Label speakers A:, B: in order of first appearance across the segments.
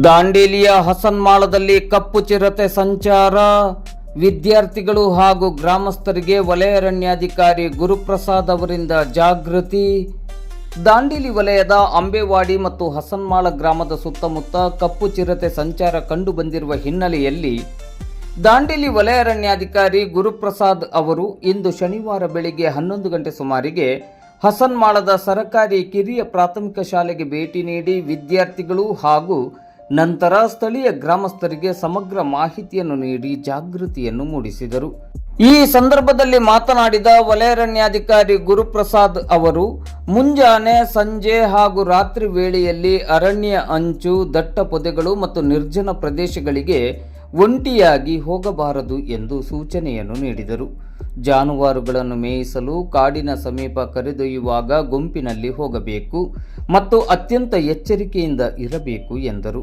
A: ದಾಂಡೇಲಿಯ ಹಸನ್ಮಾಳದಲ್ಲಿ ಕಪ್ಪು ಚಿರತೆ ಸಂಚಾರ. ವಿದ್ಯಾರ್ಥಿಗಳು ಹಾಗೂ ಗ್ರಾಮಸ್ಥರಿಗೆ ವಲಯ ಅರಣ್ಯಾಧಿಕಾರಿ ಗುರುಪ್ರಸಾದ್ ಅವರಿಂದ ಜಾಗೃತಿ. ದಾಂಡೇಲಿ ವಲಯದ ಅಂಬೇವಾಡಿ ಮತ್ತು ಹಸನ್ಮಾಳ ಗ್ರಾಮದ ಸುತ್ತಮುತ್ತ ಕಪ್ಪು ಚಿರತೆ ಸಂಚಾರ ಕಂಡುಬಂದಿರುವ ಹಿನ್ನೆಲೆಯಲ್ಲಿ ದಾಂಡೇಲಿ ವಲಯ ಅರಣ್ಯಾಧಿಕಾರಿ ಗುರುಪ್ರಸಾದ್ ಅವರು ಇಂದು ಶನಿವಾರ ಬೆಳಿಗ್ಗೆ 11 ಗಂಟೆ ಸುಮಾರಿಗೆ ಹಸನ್ಮಾಳದ ಸರಕಾರಿ ಕಿರಿಯ ಪ್ರಾಥಮಿಕ ಶಾಲೆಗೆ ಭೇಟಿ ನೀಡಿ ವಿದ್ಯಾರ್ಥಿಗಳು ಹಾಗೂ ನಂತರ ಸ್ಥಳೀಯ ಗ್ರಾಮಸ್ಥರಿಗೆ ಸಮಗ್ರ ಮಾಹಿತಿಯನ್ನು ನೀಡಿ ಜಾಗೃತಿಯನ್ನು ಮೂಡಿಸಿದರು. ಈ ಸಂದರ್ಭದಲ್ಲಿ ಮಾತನಾಡಿದ ವಲಯ ಅರಣ್ಯಾಧಿಕಾರಿ ಗುರುಪ್ರಸಾದ್ ಅವರು ಮುಂಜಾನೆ, ಸಂಜೆ ಹಾಗೂ ರಾತ್ರಿ ವೇಳೆಯಲ್ಲಿ ಅರಣ್ಯ ಅಂಚು, ದಟ್ಟ ಪೊದೆಗಳು ಮತ್ತು ನಿರ್ಜನ ಪ್ರದೇಶಗಳಿಗೆ ಒಂಟಿಯಾಗಿ ಹೋಗಬಾರದು ಎಂದು ಸೂಚನೆಯನ್ನು ನೀಡಿದರು. ಜಾನುವಾರುಗಳನ್ನು ಮೇಯಿಸಲು ಕಾಡಿನ ಸಮೀಪ ಕರೆದೊಯ್ಯುವಾಗ ಗುಂಪಿನಲ್ಲಿ ಹೋಗಬೇಕು ಮತ್ತು ಅತ್ಯಂತ ಎಚ್ಚರಿಕೆಯಿಂದ ಇರಬೇಕು ಎಂದರು.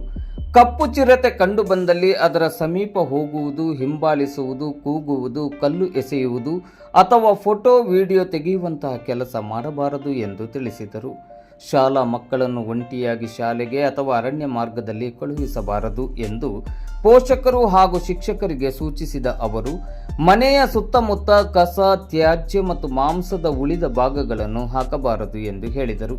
A: ಕಪ್ಪು ಚಿರತೆ ಕಂಡುಬಂದಲ್ಲಿ ಅದರ ಸಮೀಪ ಹೋಗುವುದು, ಹಿಂಬಾಲಿಸುವುದು, ಕೂಗುವುದು, ಕಲ್ಲು ಎಸೆಯುವುದು ಅಥವಾ ಫೋಟೋ, ವಿಡಿಯೋ ತೆಗೆಯುವಂತಹ ಕೆಲಸ ಮಾಡಬಾರದು ಎಂದು ತಿಳಿಸಿದರು. ಶಾಲಾ ಮಕ್ಕಳನ್ನು ಒಂಟಿಯಾಗಿ ಶಾಲೆಗೆ ಅಥವಾ ಅರಣ್ಯ ಮಾರ್ಗದಲ್ಲಿ ಕಳುಹಿಸಬಾರದು ಎಂದು ಪೋಷಕರು ಹಾಗೂ ಶಿಕ್ಷಕರಿಗೆ ಸೂಚಿಸಿದ ಅವರು, ಮನೆಯ ಸುತ್ತಮುತ್ತ ಕಸ, ತ್ಯಾಜ್ಯ ಮತ್ತು ಮಾಂಸದ ಉಳಿದ ಭಾಗಗಳನ್ನು ಹಾಕಬಾರದು ಎಂದು ಹೇಳಿದರು.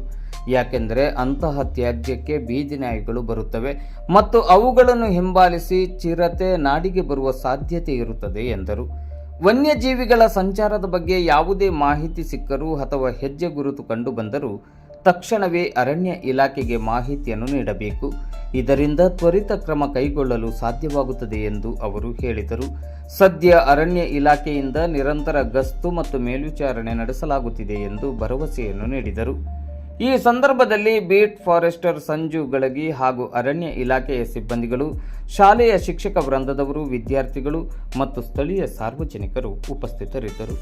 A: ಯಾಕೆಂದರೆ ಅಂತಹ ತ್ಯಾಜ್ಯಕ್ಕೆ ಬೀದಿ ನಾಯಿಗಳು ಬರುತ್ತವೆ ಮತ್ತು ಅವುಗಳನ್ನು ಹಿಂಬಾಲಿಸಿ ಚಿರತೆ ನಾಡಿಗೆ ಬರುವ ಸಾಧ್ಯತೆ ಇರುತ್ತದೆ ಎಂದರು. ವನ್ಯಜೀವಿಗಳ ಸಂಚಾರದ ಬಗ್ಗೆ ಯಾವುದೇ ಮಾಹಿತಿ ಸಿಕ್ಕರೂ ಅಥವಾ ಹೆಜ್ಜೆ ಗುರುತು ಕಂಡುಬಂದರೂ ತಕ್ಷಣವೇ ಅರಣ್ಯ ಇಲಾಖೆಗೆ ಮಾಹಿತಿಯನ್ನು ನೀಡಬೇಕು. ಇದರಿಂದ ತ್ವರಿತ ಕ್ರಮ ಕೈಗೊಳ್ಳಲು ಸಾಧ್ಯವಾಗುತ್ತದೆ ಎಂದು ಅವರು ಹೇಳಿದರು. ಸದ್ಯ ಅರಣ್ಯ ಇಲಾಖೆಯಿಂದ ನಿರಂತರ ಗಸ್ತು ಮತ್ತು ಮೇಲ್ವಿಚಾರಣೆ ನಡೆಸಲಾಗುತ್ತಿದೆ ಎಂದು ಭರವಸೆಯನ್ನು ನೀಡಿದರು. ಈ ಸಂದರ್ಭದಲ್ಲಿ ಬೀಟ್ ಫಾರೆಸ್ಟರ್ ಸಂಜು ಗಳಗಿ ಹಾಗೂ ಅರಣ್ಯ ಇಲಾಖೆಯ ಸಿಬ್ಬಂದಿಗಳು, ಶಾಲೆಯ ಶಿಕ್ಷಕ ವೃಂದದವರು, ವಿದ್ಯಾರ್ಥಿಗಳು ಮತ್ತು ಸ್ಥಳೀಯ ಸಾರ್ವಜನಿಕರು ಉಪಸ್ಥಿತರಿದ್ದರು.